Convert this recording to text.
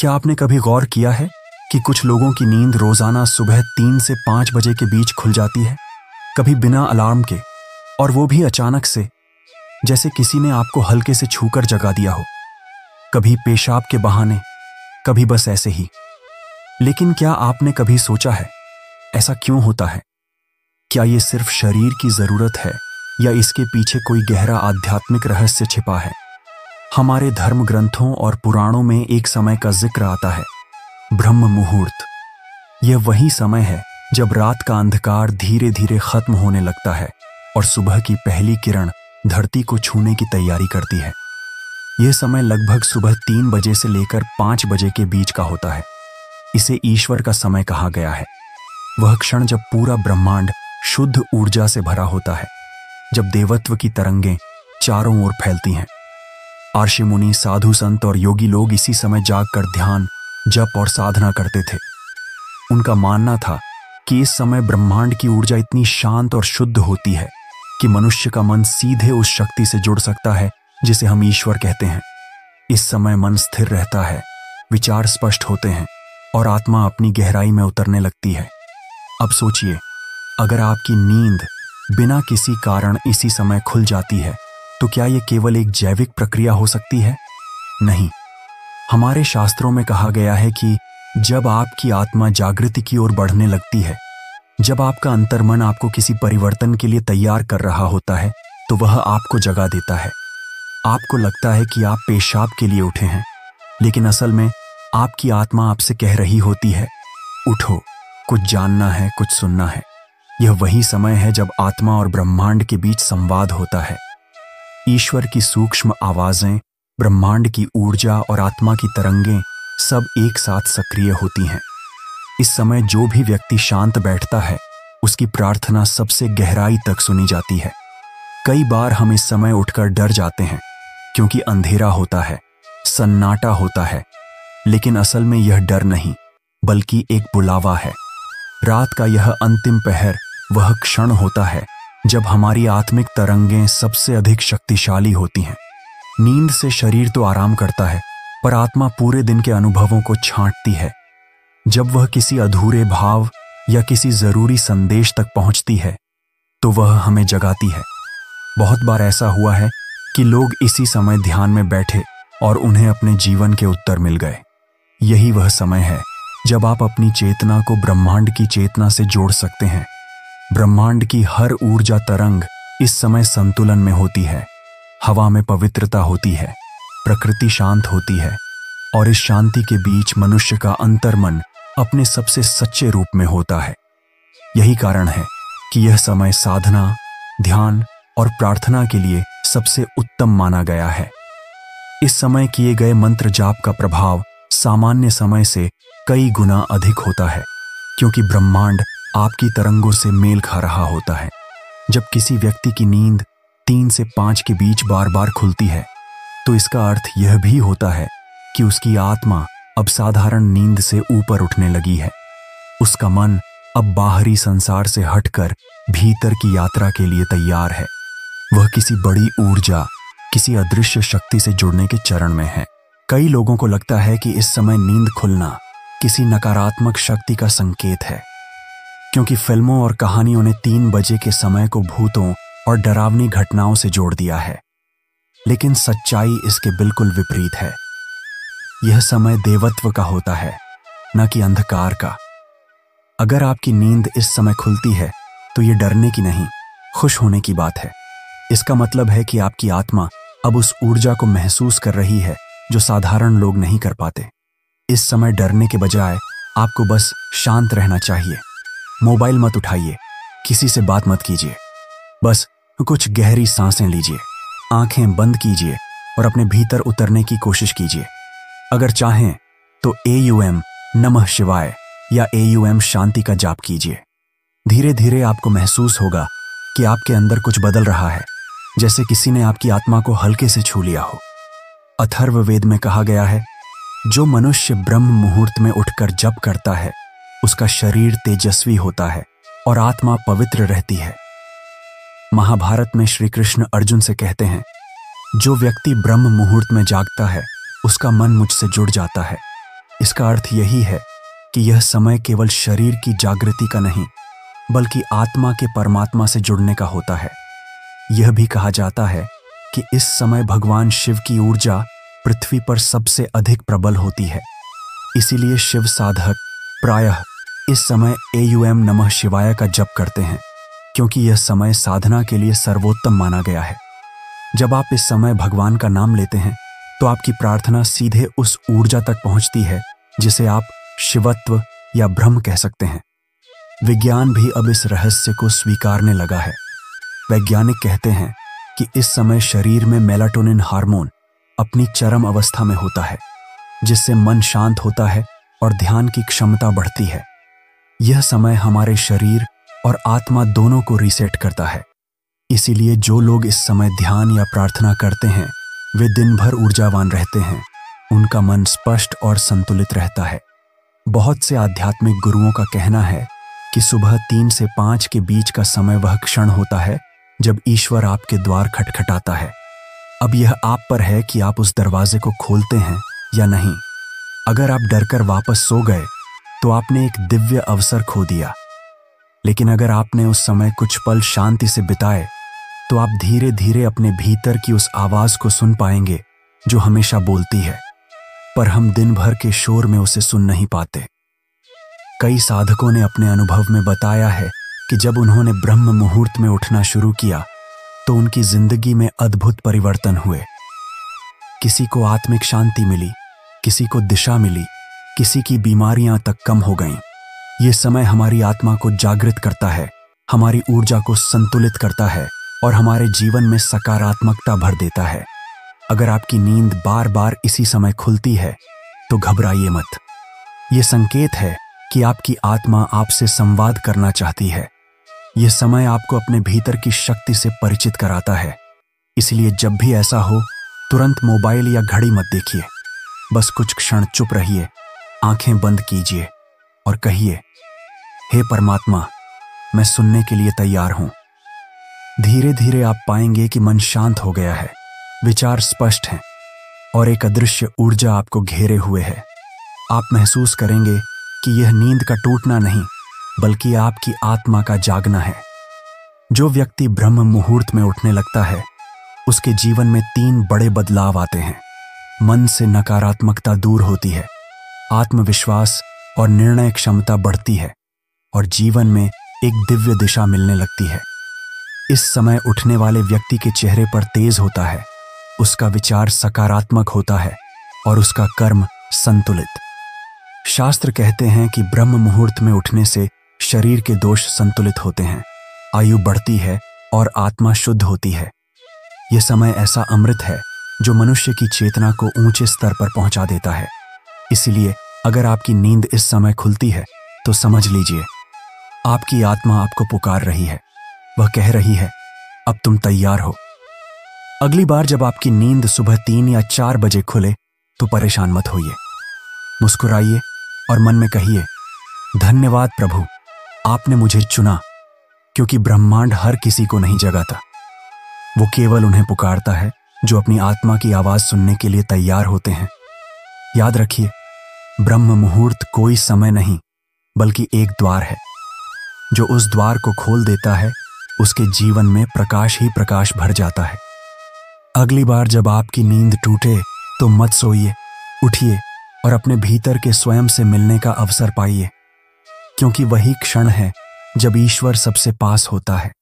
क्या आपने कभी गौर किया है कि कुछ लोगों की नींद रोजाना सुबह 3 से 5 बजे के बीच खुल जाती है, कभी बिना अलार्म के, और वो भी अचानक से, जैसे किसी ने आपको हल्के से छूकर जगा दिया हो। कभी पेशाब के बहाने, कभी बस ऐसे ही। लेकिन क्या आपने कभी सोचा है ऐसा क्यों होता है? क्या ये सिर्फ शरीर की जरूरत है या इसके पीछे कोई गहरा आध्यात्मिक रहस्य छिपा है? हमारे धर्म ग्रंथों और पुराणों में एक समय का जिक्र आता है, ब्रह्म मुहूर्त। यह वही समय है जब रात का अंधकार धीरे धीरे खत्म होने लगता है और सुबह की पहली किरण धरती को छूने की तैयारी करती है। यह समय लगभग सुबह 3 बजे से लेकर 5 बजे के बीच का होता है। इसे ईश्वर का समय कहा गया है। वह क्षण जब पूरा ब्रह्मांड शुद्ध ऊर्जा से भरा होता है, जब देवत्व की तरंगें चारों ओर फैलती हैं। आर्षि मुनि, साधु संत और योगी लोग इसी समय जागकर ध्यान, जप और साधना करते थे। उनका मानना था कि इस समय ब्रह्मांड की ऊर्जा इतनी शांत और शुद्ध होती है कि मनुष्य का मन सीधे उस शक्ति से जुड़ सकता है जिसे हम ईश्वर कहते हैं। इस समय मन स्थिर रहता है, विचार स्पष्ट होते हैं और आत्मा अपनी गहराई में उतरने लगती है। अब सोचिए, अगर आपकी नींद बिना किसी कारण इसी समय खुल जाती है तो क्या यह केवल एक जैविक प्रक्रिया हो सकती है? नहीं। हमारे शास्त्रों में कहा गया है कि जब आपकी आत्मा जागृति की ओर बढ़ने लगती है, जब आपका अंतर्मन आपको किसी परिवर्तन के लिए तैयार कर रहा होता है, तो वह आपको जगा देता है। आपको लगता है कि आप पेशाब के लिए उठे हैं, लेकिन असल में आपकी आत्मा आपसे कह रही होती है, उठो, कुछ जानना है, कुछ सुनना है। यह वही समय है जब आत्मा और ब्रह्मांड के बीच संवाद होता है। ईश्वर की सूक्ष्म आवाजें, ब्रह्मांड की ऊर्जा और आत्मा की तरंगें सब एक साथ सक्रिय होती हैं। इस समय जो भी व्यक्ति शांत बैठता है, उसकी प्रार्थना सबसे गहराई तक सुनी जाती है। कई बार हम इस समय उठकर डर जाते हैं क्योंकि अंधेरा होता है, सन्नाटा होता है, लेकिन असल में यह डर नहीं, बल्कि एक बुलावा है। रात का यह अंतिम पहर वह क्षण होता है जब हमारी आत्मिक तरंगें सबसे अधिक शक्तिशाली होती हैं। नींद से शरीर तो आराम करता है, पर आत्मा पूरे दिन के अनुभवों को छांटती है। जब वह किसी अधूरे भाव या किसी जरूरी संदेश तक पहुंचती है, तो वह हमें जगाती है। बहुत बार ऐसा हुआ है कि लोग इसी समय ध्यान में बैठे और उन्हें अपने जीवन के उत्तर मिल गए। यही वह समय है जब आप अपनी चेतना को ब्रह्मांड की चेतना से जोड़ सकते हैं। ब्रह्मांड की हर ऊर्जा तरंग इस समय संतुलन में होती है। हवा में पवित्रता होती है, प्रकृति शांत होती है, और इस शांति के बीच मनुष्य का अंतर्मन अपने सबसे सच्चे रूप में होता है। यही कारण है कि यह समय साधना, ध्यान और प्रार्थना के लिए सबसे उत्तम माना गया है। इस समय किए गए मंत्र जाप का प्रभाव सामान्य समय से कई गुना अधिक होता है, क्योंकि ब्रह्मांड आपकी तरंगों से मेल खा रहा होता है। जब किसी व्यक्ति की नींद 3 से 5 के बीच बार बार खुलती है, तो इसका अर्थ यह भी होता है कि उसकी आत्मा अब साधारण नींद से ऊपर उठने लगी है। उसका मन अब बाहरी संसार से हटकर भीतर की यात्रा के लिए तैयार है। वह किसी बड़ी ऊर्जा, किसी अदृश्य शक्ति से जुड़ने के चरण में है। कई लोगों को लगता है कि इस समय नींद खुलना किसी नकारात्मक शक्ति का संकेत है, क्योंकि फिल्मों और कहानियों ने 3 बजे के समय को भूतों और डरावनी घटनाओं से जोड़ दिया है। लेकिन सच्चाई इसके बिल्कुल विपरीत है। यह समय देवत्व का होता है, न कि अंधकार का। अगर आपकी नींद इस समय खुलती है, तो यह डरने की नहीं, खुश होने की बात है। इसका मतलब है कि आपकी आत्मा अब उस ऊर्जा को महसूस कर रही है जो साधारण लोग नहीं कर पाते। इस समय डरने के बजाय आपको बस शांत रहना चाहिए। मोबाइल मत उठाइए, किसी से बात मत कीजिए, बस कुछ गहरी सांसें लीजिए, आंखें बंद कीजिए और अपने भीतर उतरने की कोशिश कीजिए। अगर चाहें तो AUM नमः शिवाय या AUM शांति का जाप कीजिए। धीरे धीरे आपको महसूस होगा कि आपके अंदर कुछ बदल रहा है, जैसे किसी ने आपकी आत्मा को हल्के से छू लिया हो। अथर्ववेद में कहा गया है, जो मनुष्य ब्रह्म मुहूर्त में उठकर जप करता है, उसका शरीर तेजस्वी होता है और आत्मा पवित्र रहती है। महाभारत में श्री कृष्ण अर्जुन से कहते हैं, जो व्यक्ति ब्रह्म मुहूर्त में जागता है, उसका मन मुझसे जुड़ जाता है। इसका अर्थ यही है कि यह समय केवल शरीर की जागृति का नहीं, बल्कि आत्मा के परमात्मा से जुड़ने का होता है। यह भी कहा जाता है कि इस समय भगवान शिव की ऊर्जा पृथ्वी पर सबसे अधिक प्रबल होती है। इसीलिए शिव साधक प्रायः इस समय एयूएम नमः शिवाय का जप करते हैं, क्योंकि यह समय साधना के लिए सर्वोत्तम माना गया है। जब आप इस समय भगवान का नाम लेते हैं तो आपकी प्रार्थना सीधे उस ऊर्जा तक पहुंचती है जिसे आप शिवत्व या ब्रह्म कह सकते हैं। विज्ञान भी अब इस रहस्य को स्वीकारने लगा है। वैज्ञानिक कहते हैं कि इस समय शरीर में मेलाटोनिन हार्मोन अपनी चरम अवस्था में होता है, जिससे मन शांत होता है और ध्यान की क्षमता बढ़ती है। यह समय हमारे शरीर और आत्मा दोनों को रीसेट करता है। इसीलिए जो लोग इस समय ध्यान या प्रार्थना करते हैं वे दिन भर ऊर्जावान रहते हैं, उनका मन स्पष्ट और संतुलित रहता है। बहुत से आध्यात्मिक गुरुओं का कहना है कि सुबह 3 से 5 के बीच का समय वह क्षण होता है जब ईश्वर आपके द्वार खटखटाता है। अब यह आप पर है कि आप उस दरवाजे को खोलते हैं या नहीं। अगर आप डरकर वापस सो गए तो आपने एक दिव्य अवसर खो दिया, लेकिन अगर आपने उस समय कुछ पल शांति से बिताए तो आप धीरे धीरे अपने भीतर की उस आवाज को सुन पाएंगे जो हमेशा बोलती है, पर हम दिन भर के शोर में उसे सुन नहीं पाते। कई साधकों ने अपने अनुभव में बताया है कि जब उन्होंने ब्रह्म मुहूर्त में उठना शुरू किया तो उनकी जिंदगी में अद्भुत परिवर्तन हुए। किसी को आत्मिक शांति मिली, किसी को दिशा मिली, किसी की बीमारियां तक कम हो गईं। ये समय हमारी आत्मा को जागृत करता है, हमारी ऊर्जा को संतुलित करता है और हमारे जीवन में सकारात्मकता भर देता है। अगर आपकी नींद बार बार इसी समय खुलती है तो घबराइए मत। ये संकेत है कि आपकी आत्मा आपसे संवाद करना चाहती है। यह समय आपको अपने भीतर की शक्ति से परिचित कराता है। इसलिए जब भी ऐसा हो तुरंत मोबाइल या घड़ी मत देखिए। बस कुछ क्षण चुप रहिए, आंखें बंद कीजिए और कहिए, हे परमात्मा, मैं सुनने के लिए तैयार हूं। धीरे धीरे आप पाएंगे कि मन शांत हो गया है, विचार स्पष्ट हैं और एक अदृश्य ऊर्जा आपको घेरे हुए है। आप महसूस करेंगे कि यह नींद का टूटना नहीं, बल्कि आपकी आत्मा का जागना है। जो व्यक्ति ब्रह्म मुहूर्त में उठने लगता है उसके जीवन में 3 बड़े बदलाव आते हैं। मन से नकारात्मकता दूर होती है, आत्मविश्वास और निर्णय क्षमता बढ़ती है और जीवन में एक दिव्य दिशा मिलने लगती है। इस समय उठने वाले व्यक्ति के चेहरे पर तेज होता है, उसका विचार सकारात्मक होता है और उसका कर्म संतुलित। शास्त्र कहते हैं कि ब्रह्म मुहूर्त में उठने से शरीर के दोष संतुलित होते हैं, आयु बढ़ती है और आत्मा शुद्ध होती है। यह समय ऐसा अमृत है जो मनुष्य की चेतना को ऊंचे स्तर पर पहुंचा देता है। इसलिए अगर आपकी नींद इस समय खुलती है तो समझ लीजिए आपकी आत्मा आपको पुकार रही है। वह कह रही है, अब तुम तैयार हो। अगली बार जब आपकी नींद सुबह 3 या 4 बजे खुले तो परेशान मत होइए। मुस्कुराइए और मन में कहिए, धन्यवाद प्रभु, आपने मुझे चुना, क्योंकि ब्रह्मांड हर किसी को नहीं जगाता। वो केवल उन्हें पुकारता है जो अपनी आत्मा की आवाज सुनने के लिए तैयार होते हैं। याद रखिए, ब्रह्म मुहूर्त कोई समय नहीं बल्कि एक द्वार है। जो उस द्वार को खोल देता है उसके जीवन में प्रकाश ही प्रकाश भर जाता है। अगली बार जब आपकी नींद टूटे तो मत सोइए, उठिए और अपने भीतर के स्वयं से मिलने का अवसर पाइए, क्योंकि वही क्षण है जब ईश्वर सबसे पास होता है।